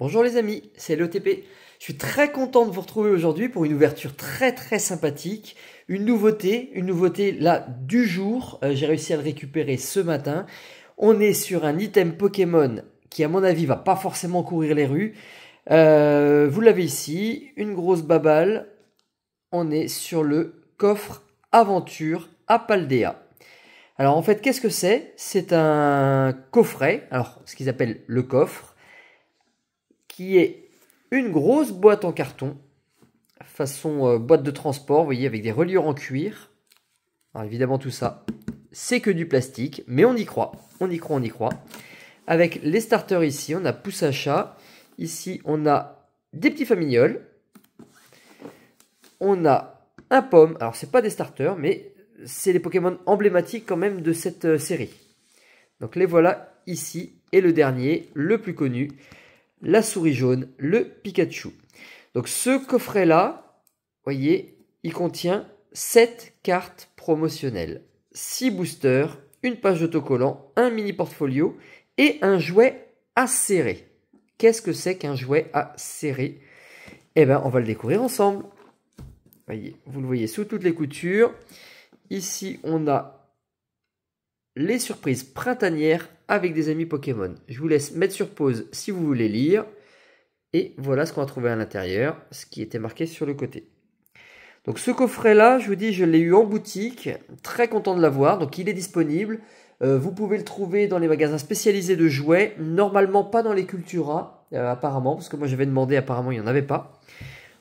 Bonjour les amis, c'est l'OTP. Je suis très content de vous retrouver aujourd'hui pour une ouverture très sympathique. Une nouveauté là du jour. J'ai réussi à le récupérer ce matin. On est sur un item Pokémon qui à mon avis va pas forcément courir les rues. Vous l'avez ici, une grosse baballe. On est sur le coffre Aventure à Paldea. Alors en fait qu'est-ce que c'est? C'est un coffret, alors ce qu'ils appellent le coffre, qui est une grosse boîte en carton, façon boîte de transport, vous voyez, avec des reliures en cuir. Alors évidemment tout ça, c'est que du plastique, mais on y croit, on y croit. Avec les starters ici, on a pouce à chat, ici on a des petits famignoles, on a un pomme, alors c'est pas des starters, mais c'est les Pokémon emblématiques quand même de cette série. Donc les voilà ici, et le dernier, le plus connu, la souris jaune, le Pikachu. Donc ce coffret-là, voyez, il contient 7 cartes promotionnelles, 6 boosters, une page d'autocollant, un mini portfolio et un jouet à serrer. Qu'est-ce que c'est qu'un jouet à serrer? Eh bien, on va le découvrir ensemble. Voyez, vous le voyez sous toutes les coutures. Ici, on a les surprises printanières avec des amis Pokémon. Je vous laisse mettre sur pause si vous voulez lire. Et voilà ce qu'on a trouvé à l'intérieur, ce qui était marqué sur le côté. Donc ce coffret-là, je vous dis, je l'ai eu en boutique. Très content de l'avoir. Donc il est disponible. Vous pouvez le trouver dans les magasins spécialisés de jouets. Normalement pas dans les Cultura, apparemment. Parce que moi j'avais demandé, apparemment il n'y en avait pas.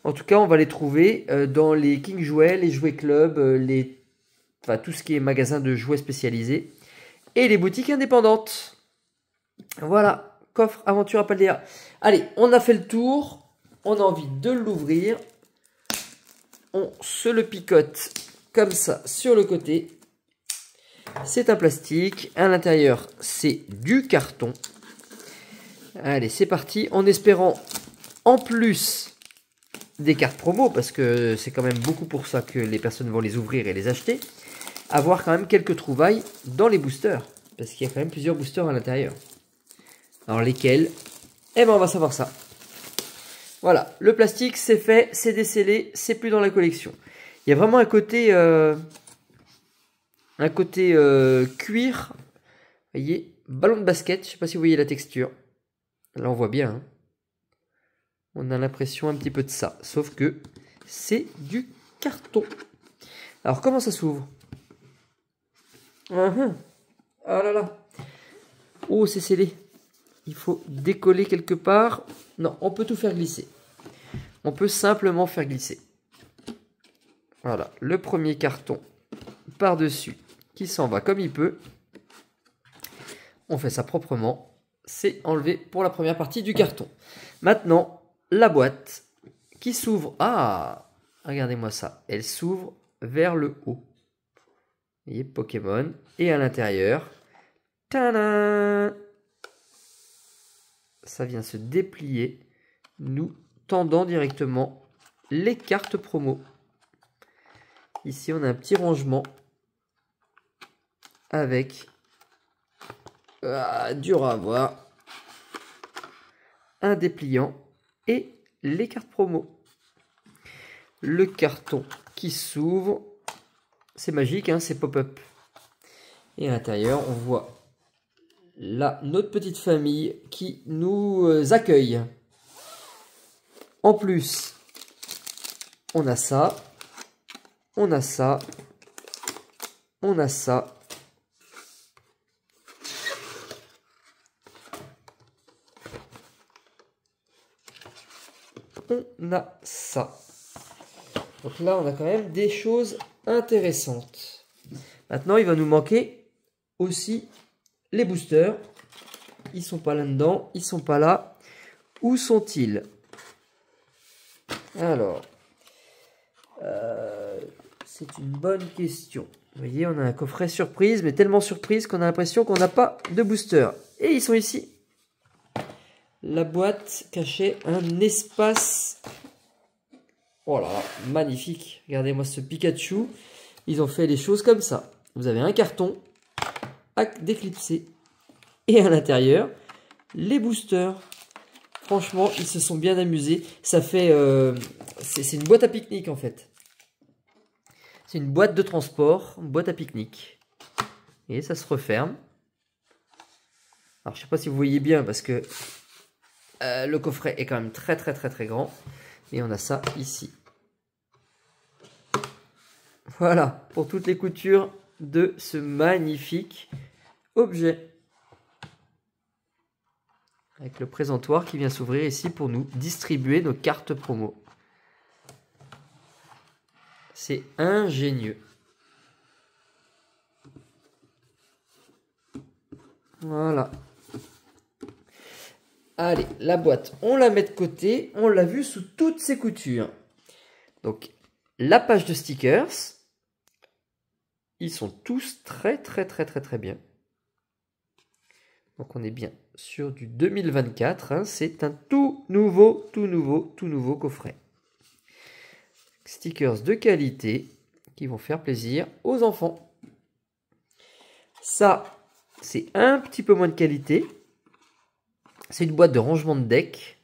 En tout cas, on va les trouver dans les King Jouets, les Jouets Club, enfin tout ce qui est magasin de jouets spécialisés. Et les boutiques indépendantes. Voilà, coffre Aventure à Paldea. Allez, on a fait le tour. On a envie de l'ouvrir. On se le picote comme ça sur le côté. C'est un plastique. À l'intérieur, c'est du carton. Allez, c'est parti. En espérant en plus des cartes promo, parce que c'est quand même beaucoup pour ça que les personnes vont les ouvrir et les acheter. Avoir quand même quelques trouvailles dans les boosters. Parce qu'il y a quand même plusieurs boosters à l'intérieur. Alors lesquels? Eh ben on va savoir ça. Voilà, le plastique c'est fait, c'est décellé, c'est plus dans la collection. Il y a vraiment un côté cuir. Vous voyez, ballon de basket, je ne sais pas si vous voyez la texture. Là on voit bien. Hein. On a l'impression un petit peu de ça, sauf que c'est du carton. Alors comment ça s'ouvre? Ah là là. Oh, c'est scellé. Il faut décoller quelque part. Non, on peut tout faire glisser. On peut simplement faire glisser. Voilà, le premier carton par-dessus qui s'en va comme il peut. On fait ça proprement. C'est enlevé pour la première partie du carton. Maintenant, la boîte qui s'ouvre. Ah, regardez-moi ça. Elle s'ouvre vers le haut. Vous voyez, Pokémon. Et à l'intérieur, tadam! Ça vient se déplier, nous tendant directement les cartes promo. Ici, on a un petit rangement avec, dur à voir, un dépliant et les cartes promo. Le carton qui s'ouvre, c'est magique, hein, c'est pop-up. Et à l'intérieur, on voit là notre petite famille qui nous accueille. En plus, on a ça, on a ça, on a ça. On a ça. Donc là, on a quand même des choses intéressantes. Maintenant, il va nous manquer aussi les boosters. Ils sont pas là-dedans, ils sont pas là. Où sont-ils? Alors, c'est une bonne question. Vous voyez, on a un coffret surprise, mais tellement surprise qu'on a l'impression qu'on n'a pas de booster. Et ils sont ici. La boîte cachait un espace. Oh là là, magnifique. Regardez-moi ce Pikachu. Ils ont fait les choses comme ça. Vous avez un carton à déclipser. Et à l'intérieur, les boosters. Franchement, ils se sont bien amusés. Ça fait... c'est une boîte à pique-nique en fait. C'est une boîte de transport, une boîte à pique-nique. Et ça se referme. Alors je sais pas si vous voyez bien parce que le coffret est quand même très grand. Et on a ça ici. Voilà, pour toutes les coutures de ce magnifique objet. Avec le présentoir qui vient s'ouvrir ici pour nous distribuer nos cartes promo. C'est ingénieux. Voilà. Allez, la boîte, on la met de côté. On l'a vu sous toutes ses coutures. Donc, la page de stickers. Ils sont tous très bien. Donc, on est bien sur du 2024. Hein. C'est un tout nouveau coffret. Stickers de qualité qui vont faire plaisir aux enfants. Ça, c'est un petit peu moins de qualité. C'est une boîte de rangement de deck.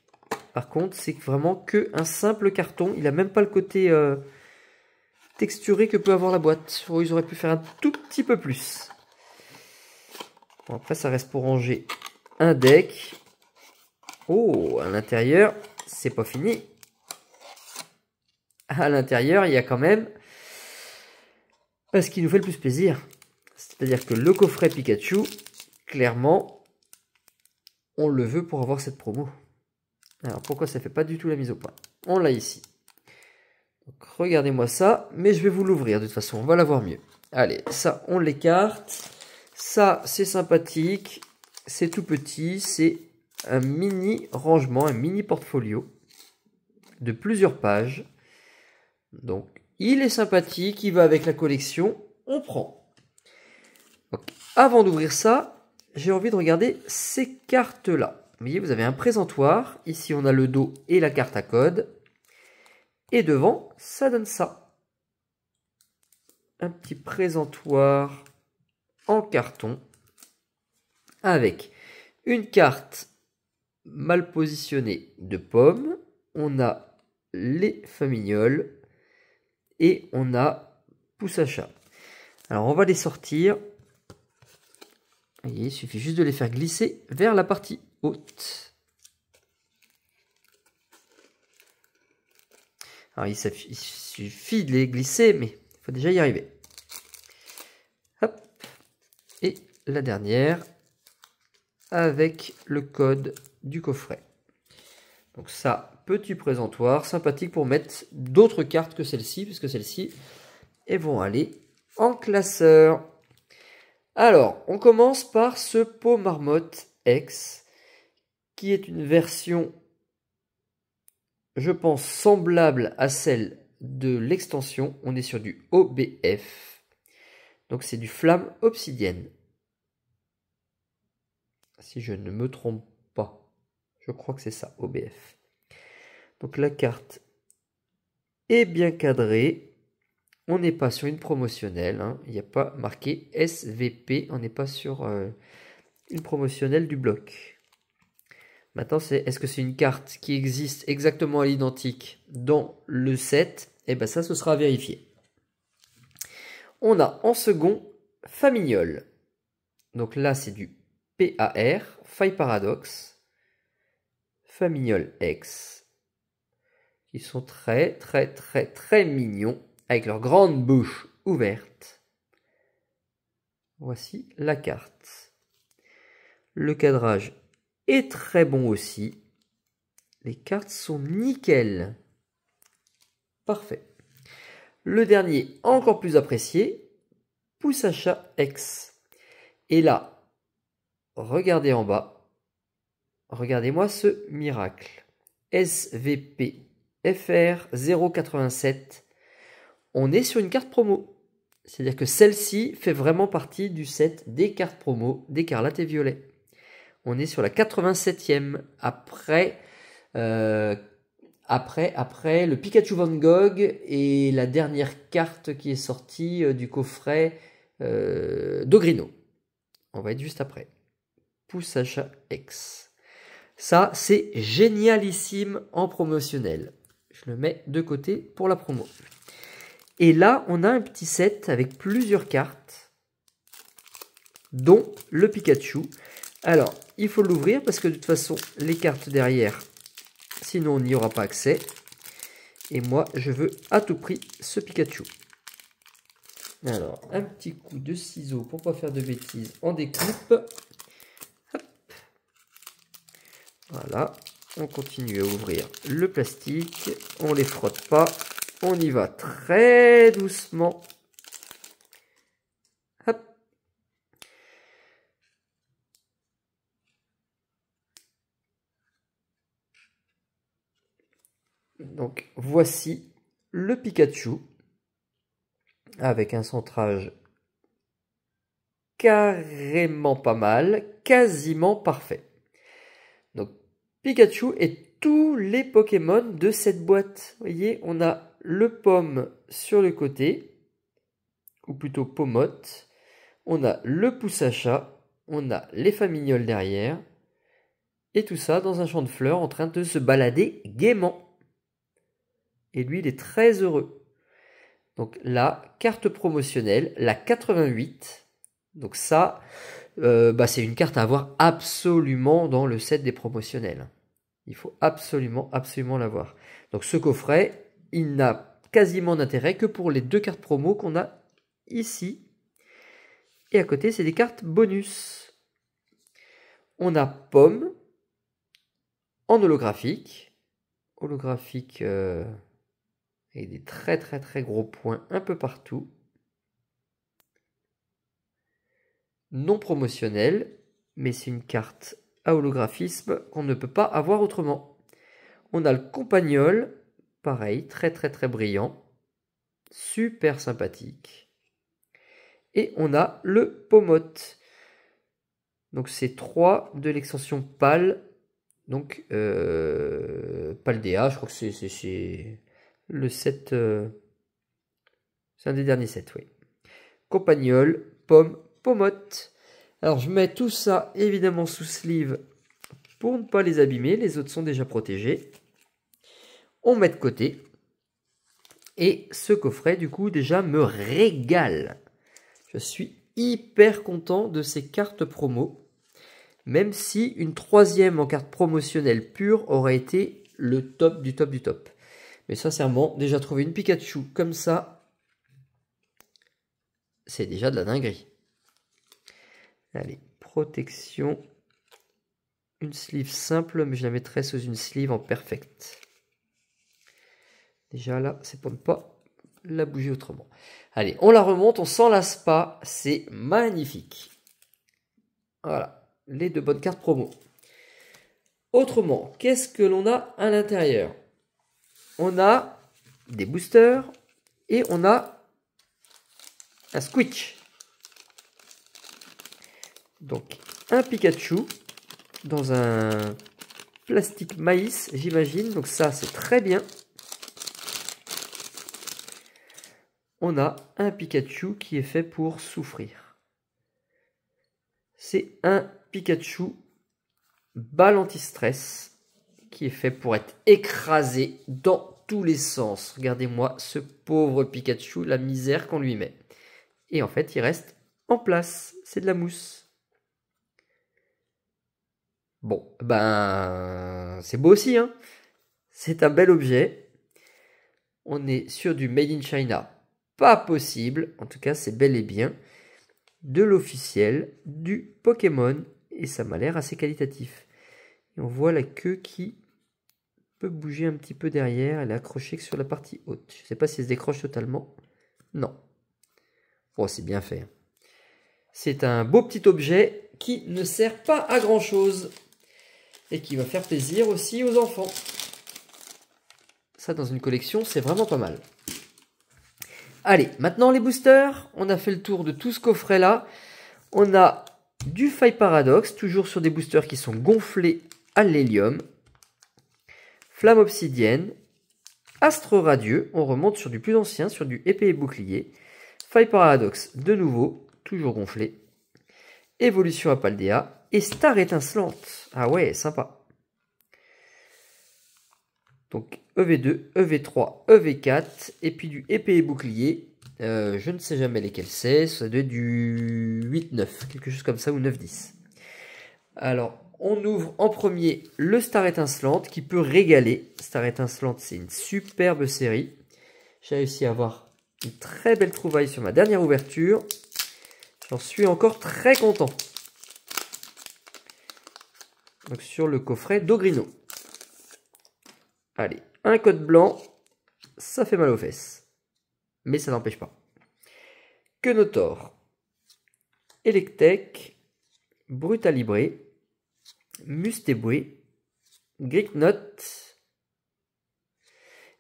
Par contre, c'est vraiment que un simple carton. Il n'a même pas le côté texturé que peut avoir la boîte. Oh, ils auraient pu faire un tout petit peu plus. Bon, après, ça reste pour ranger un deck. Oh, à l'intérieur, c'est pas fini. À l'intérieur, il y a quand même... ce qui nous fait le plus plaisir. C'est-à-dire que le coffret Pikachu, clairement, on le veut pour avoir cette promo. Alors, pourquoi ça ne fait pas du tout la mise au point? On l'a ici. Donc, regardez-moi ça, mais je vais vous l'ouvrir de toute façon, on va la voir mieux. Allez, ça, on l'écarte. Ça, c'est sympathique. C'est tout petit, c'est un mini rangement, un mini portfolio de plusieurs pages. Donc, il est sympathique, il va avec la collection, on prend. Donc, avant d'ouvrir ça, j'ai envie de regarder ces cartes-là. Vous voyez, vous avez un présentoir. Ici, on a le dos et la carte à code. Et devant, ça donne ça. Un petit présentoir en carton avec une carte mal positionnée de pommes. On a les famignoles et on a pouce à chat. Alors, on va les sortir. Vous voyez, il suffit juste de les faire glisser vers la partie haute. Alors, il suffit de les glisser, mais il faut déjà y arriver. Hop. Et la dernière, avec le code du coffret. Donc ça, petit présentoir, sympathique pour mettre d'autres cartes que celle-ci, puisque celles-ci, elles vont aller en classeur. Alors, on commence par ce pot marmotte X, qui est une version, je pense, semblable à celle de l'extension. On est sur du OBF. Donc c'est du flamme obsidienne. Si je ne me trompe pas. Je crois que c'est ça, OBF. Donc la carte est bien cadrée. On n'est pas sur une promotionnelle. Hein. Il n'y a pas marqué SVP. On n'est pas sur une promotionnelle du bloc. Maintenant, est-ce que c'est une carte qui existe exactement à l'identique dans le set? Eh bien ça, ce sera à vérifier. On a en second Famignol. Donc là, c'est du PAR, Faille Paradoxe. Famignol X. Ils sont très mignons, avec leur grande bouche ouverte. Voici la carte. Le cadrage est très bon aussi. Les cartes sont nickel. Parfait. Le dernier, encore plus apprécié, Pouce à chat X. Et là, regardez en bas. Regardez-moi ce miracle. SVP FR 087. On est sur une carte promo. C'est-à-dire que celle-ci fait vraiment partie du set des cartes promo d'Écarlate et Violet. On est sur la 87e après le Pikachu Van Gogh et la dernière carte qui est sortie du coffret d'Ogrino. On va être juste après. Pouce à chat X. Ça, c'est génialissime en promotionnel. Je le mets de côté pour la promo. Et là, on a un petit set avec plusieurs cartes, dont le Pikachu. Alors, il faut l'ouvrir parce que de toute façon, les cartes derrière, sinon on n'y aura pas accès. Et moi, je veux à tout prix ce Pikachu. Alors, un petit coup de ciseau pour pas faire de bêtises en découpe. Hop. Voilà, on continue à ouvrir le plastique. On les frotte pas. On y va très doucement. Hop. Donc, voici le Pikachu avec un centrage carrément pas mal, quasiment parfait. Donc, Pikachu et tous les Pokémon de cette boîte. Vous voyez, on a le pomme sur le côté, ou plutôt Pomotte. On a le pouce à chat, on a les famignoles derrière, et tout ça dans un champ de fleurs en train de se balader gaiement. Et lui, il est très heureux. Donc la carte promotionnelle, la 88. Donc ça, c'est une carte à avoir absolument dans le set des promotionnels. Il faut absolument l'avoir. Donc ce coffret, il n'a quasiment d'intérêt que pour les deux cartes promo qu'on a ici. Et à côté, c'est des cartes bonus. On a Pomme en holographique. Holographique avec des très gros points un peu partout. Non promotionnel, mais c'est une carte à holographisme qu'on ne peut pas avoir autrement. On a le Compagnol, pareil, très brillant, super sympathique. Et on a le Pomotte. Donc c'est 3 de l'extension PAL, donc Paldea, je crois que c'est le set, c'est un des derniers sets, oui. Compagnol, Pomme, Pomotte. Alors je mets tout ça évidemment sous sleeve pour ne pas les abîmer, les autres sont déjà protégés. On met de côté. Et ce coffret du coup déjà me régale. Je suis hyper content de ces cartes promo. Même si une troisième en carte promotionnelle pure aurait été le top du top du top. Mais sincèrement, déjà trouver une Pikachu comme ça, c'est déjà de la dinguerie. Allez, protection. Une sleeve simple, mais je la mettrai sous une sleeve en perfect. Déjà là, c'est pour ne pas la bouger autrement. Allez, on la remonte, on s'en lasse pas. C'est magnifique. Voilà, les deux bonnes cartes promo. Autrement, qu'est-ce que l'on a à l'intérieur? On a des boosters et on a un Squitch. Donc, un Pikachu dans un plastique maïs, j'imagine. Donc ça, c'est très bien. On a un Pikachu qui est fait pour souffrir. C'est un Pikachu balle anti-stress qui est fait pour être écrasé dans tous les sens. Regardez-moi ce pauvre Pikachu, la misère qu'on lui met. Et en fait, il reste en place. C'est de la mousse. Bon, ben, c'est beau aussi, hein. C'est un bel objet. On est sur du Made in China. Pas possible. En tout cas, c'est bel et bien de l'officiel, du Pokémon. Et ça m'a l'air assez qualitatif. Et on voit la queue qui peut bouger un petit peu derrière. Elle est accrochée que sur la partie haute. Je ne sais pas si elle se décroche totalement. Non. Oh, c'est bien fait. C'est un beau petit objet qui ne sert pas à grand chose. Et qui va faire plaisir aussi aux enfants. Ça, dans une collection, c'est vraiment pas mal. Allez, maintenant les boosters. On a fait le tour de tout ce coffret-là. On a du Faille Paradoxe, toujours sur des boosters qui sont gonflés à l'hélium. Flamme Obsidienne. Astre Radieux. On remonte sur du plus ancien, sur du épée et bouclier. Faille Paradoxe, de nouveau, toujours gonflé. Évolution à Paldea. Et Star Étincelante. Ah ouais, sympa. Donc EV2, EV3, EV4, et puis du épée et bouclier. Je ne sais jamais lesquels c'est, ça doit être du 8-9, quelque chose comme ça, ou 9-10. Alors, on ouvre en premier le Star Étincelante, qui peut régaler. Star Étincelante, c'est une superbe série. J'ai réussi à avoir une très belle trouvaille sur ma dernière ouverture. J'en suis encore très content. Donc sur le coffret d'Ogrino. Allez, un code blanc, ça fait mal aux fesses. Mais ça n'empêche pas. Quenotor, Electek, Brutalibré, Mustéboué, Gricknot.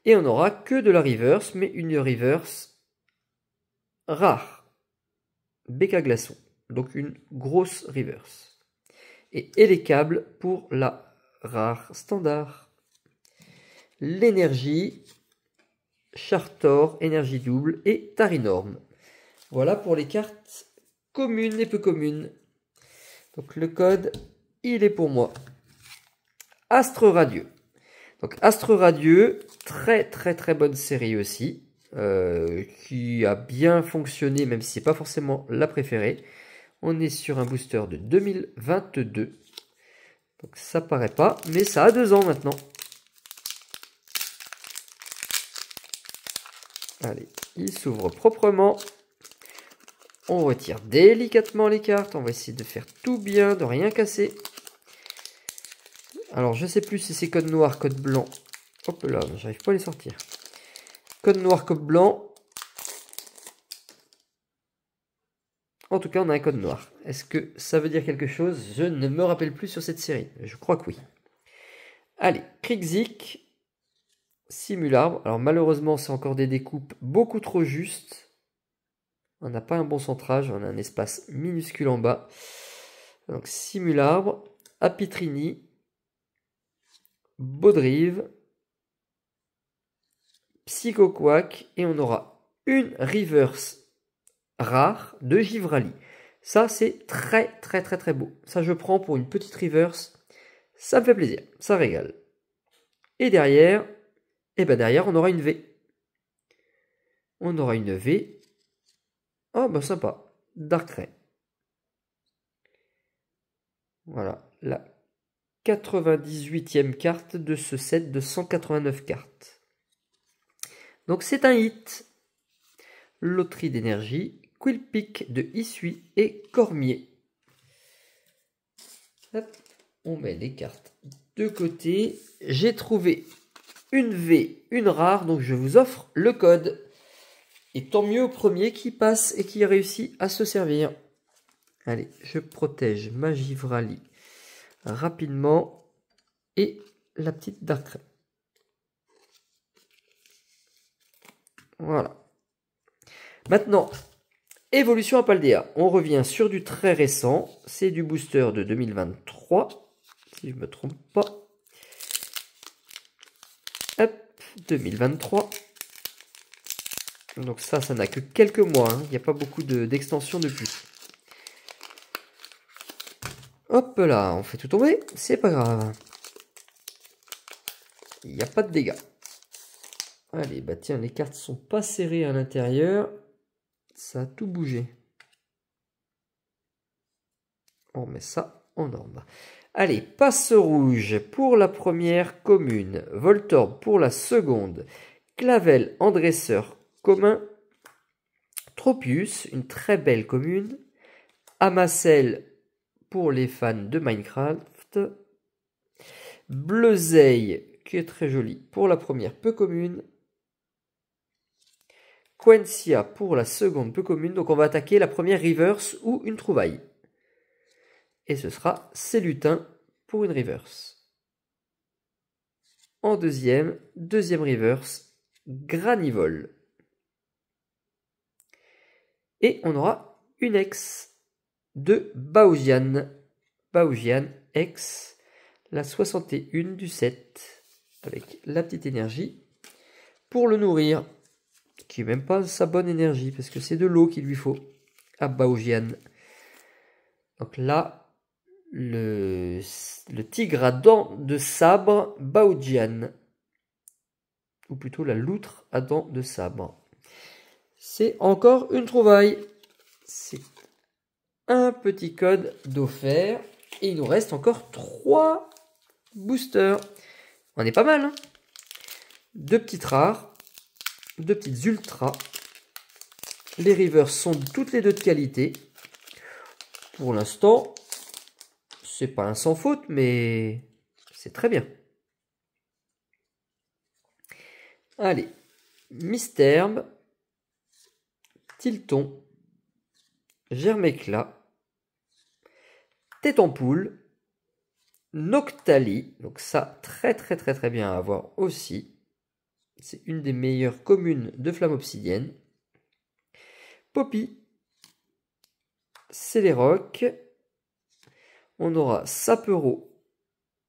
Et on n'aura que de la reverse, mais une reverse rare. Becca Glaçon, donc une grosse reverse. Et les câbles pour la rare standard. L'énergie, Chartor, énergie double et Tarinorm. Voilà pour les cartes communes et peu communes. Donc le code, il est pour moi. Astre Radieux. Donc Astre Radieux, très bonne série aussi. Qui a bien fonctionné, même si c'est pas forcément la préférée. On est sur un booster de 2022. Donc ça paraît pas, mais ça a 2 ans maintenant. Allez, il s'ouvre proprement. On retire délicatement les cartes. On va essayer de faire tout bien, de rien casser. Alors je sais plus si c'est code noir, code blanc. Hop là, j'arrive pas à les sortir. Code noir, code blanc. En tout cas, on a un code noir. Est-ce que ça veut dire quelque chose? Je ne me rappelle plus sur cette série. Je crois que oui. Allez, Krixik, Simularbre. Alors malheureusement, c'est encore des découpes beaucoup trop justes. On n'a pas un bon centrage, on a un espace minuscule en bas. Donc Simularbre, Apitrini, Baudrive, Psychoquack, et on aura une reverse rare de Givrali. Ça, c'est très beau. Ça, je prends pour une petite reverse. Ça me fait plaisir. Ça régale. Et derrière, derrière, on aura une V. On aura une V. Oh, bah sympa. Darkrai. Voilà. La 98e carte de ce set de 189 cartes. Donc, c'est un hit. Loterie d'énergie. Quillpick de Issui et Cormier. Hop, on met les cartes de côté. J'ai trouvé une V, une rare, donc je vous offre le code. Et tant mieux au premier qui passe et qui réussit à se servir. Allez, je protège ma Givrali rapidement. Et la petite Darkrai. Voilà. Maintenant, évolution à Paldea. On revient sur du très récent. C'est du booster de 2023. Si je ne me trompe pas. Hop, 2023. Donc ça n'a que quelques mois. Il n'y a pas beaucoup d'extensions depuis. Hop là, on fait tout tomber. C'est pas grave. Il n'y a pas de dégâts. Allez, bah tiens, les cartes sont pas serrées à l'intérieur. Ça a tout bougé. On met ça en ordre. Allez, passe rouge pour la première commune. Voltorb pour la seconde. Clavel en dresseur commun. Tropius, une très belle commune. Amasel pour les fans de Minecraft. Bleuzeille, qui est très joli pour la première peu commune. Quencia pour la seconde peu commune. Donc on va attaquer la première reverse ou une trouvaille. Et ce sera Célutin pour une reverse. En deuxième reverse, Granivol. Et on aura une ex de Baoujian. Baoujian ex, la 61 du set, avec la petite énergie pour le nourrir. Qui n'est même pas sa bonne énergie, parce que c'est de l'eau qu'il lui faut à Baoujian. Donc là, le tigre à dents de sabre Baoujian. ou plutôt la loutre à dents de sabre. C'est encore une trouvaille. C'est un petit code d'offert. Et il nous reste encore 3 boosters. On est pas mal, hein? 2 petites rares, 2 petites ultras. Les rivers sont toutes les deux de qualité. Pour l'instant, c'est pas un sans faute, mais c'est très bien. Allez, Misterbe, Tilton, Germécla, Tête en poule, Noctali, donc ça très bien à avoir aussi. C'est une des meilleures communes de flamme obsidienne. Poppy, Céléroc, on aura Sapero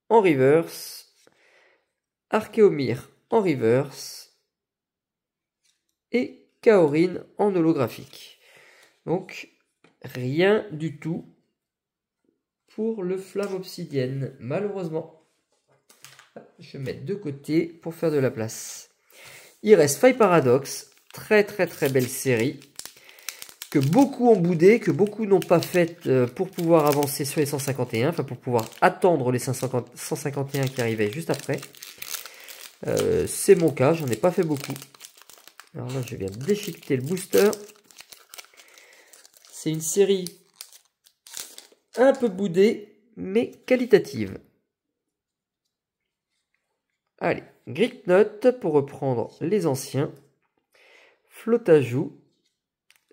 en reverse, Archéomir en reverse et Kaorin en holographique. Donc rien du tout pour le flamme obsidienne, malheureusement. Je vais mettre de côté pour faire de la place. Il reste Faille Paradox, très belle série, que beaucoup ont boudé, que beaucoup n'ont pas faite pour pouvoir avancer sur les 151, enfin pour pouvoir attendre les 151 qui arrivaient juste après. C'est mon cas, j'en ai pas fait beaucoup. Alors là, je viens déchiqueter le booster. C'est une série un peu boudée, mais qualitative. Allez, Gricknot pour reprendre les anciens. Flotajou,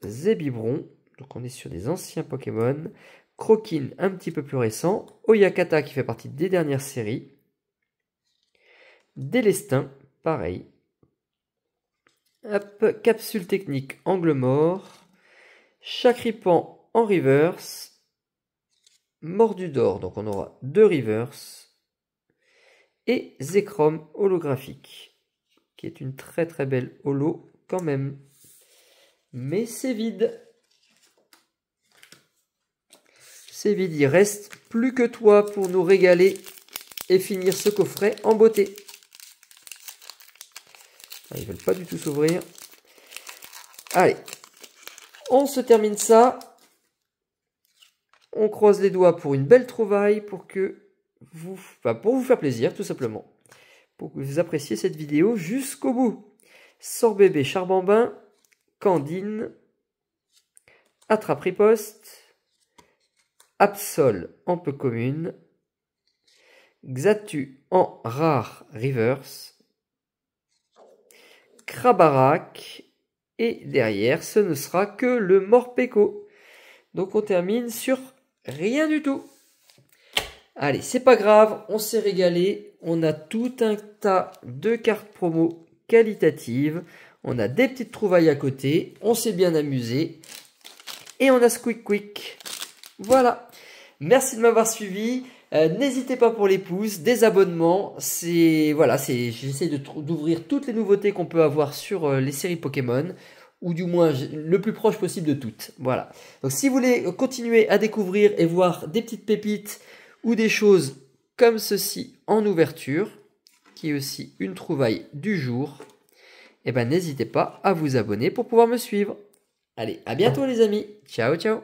Zébibron, donc on est sur des anciens Pokémon. Croquine, un petit peu plus récent. Oyakata qui fait partie des dernières séries. Délestin, pareil. Hop, capsule technique angle mort. Chakripan en reverse. Mordudor, donc on aura 2 reverse. Et Zekrom holographique, qui est une très belle holo quand même. Mais c'est vide. C'est vide, il reste plus que toi pour nous régaler et finir ce coffret en beauté. Ils veulent pas du tout s'ouvrir. Allez, on se termine ça. On croise les doigts pour une belle trouvaille, pour vous faire plaisir tout simplement. Pour que vous appréciez cette vidéo jusqu'au bout. Sorbébé Charbambin, Candine, Attrape-Riposte, Absol en peu commune, Xatu en rare reverse, Krabarak, et derrière ce ne sera que le Morpeko. Donc on termine sur rien du tout. Allez, c'est pas grave, on s'est régalé, on a tout un tas de cartes promo qualitatives, on a des petites trouvailles à côté, on s'est bien amusé, et on a Squeak Quick. Voilà, merci de m'avoir suivi, n'hésitez pas pour les pouces, des abonnements, j'essaie d'ouvrir toutes les nouveautés qu'on peut avoir sur les séries Pokémon, ou du moins le plus proche possible de toutes. Voilà, donc si vous voulez continuer à découvrir et voir des petites pépites, ou des choses comme ceci en ouverture, qui est aussi une trouvaille du jour, et ben n'hésitez pas à vous abonner pour pouvoir me suivre. Allez, à bientôt les amis. Ciao, ciao.